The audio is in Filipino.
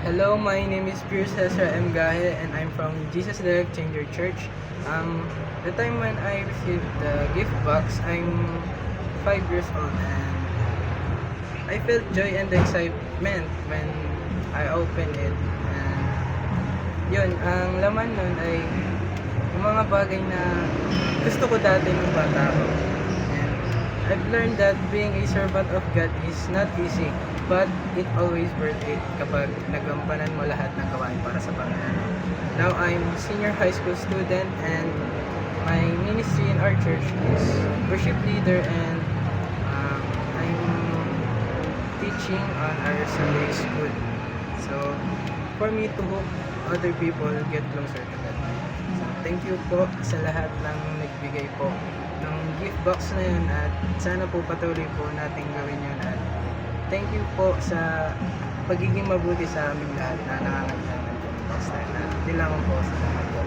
Hello, my name is Pierce Cesar M. Gahe and I'm from Jesus Direct Changer Church. The time when I received the gift box, I'm 5 years old and I felt joy and excitement when I opened it. And yun, ang laman nun ay yung mga bagay na gusto ko dati nung bata ako. And I've learned that being a servant of God is not easy, but it always worth it kapag nagampanan mo lahat ng gawain para sa Panginoon. Now, I'm senior high school student and my ministry in our church is worship leader and I'm teaching on our Sunday school. So, for me to hope other people get closer to God. So, thank you po sa lahat ng nagbigay po ng gift box na yun at sana po patuloy po natin gawin yun at thank you po sa pagiging mabuti sa aming lahat na nangangailangan po ng pastor na hindi lamang po sa lahat po.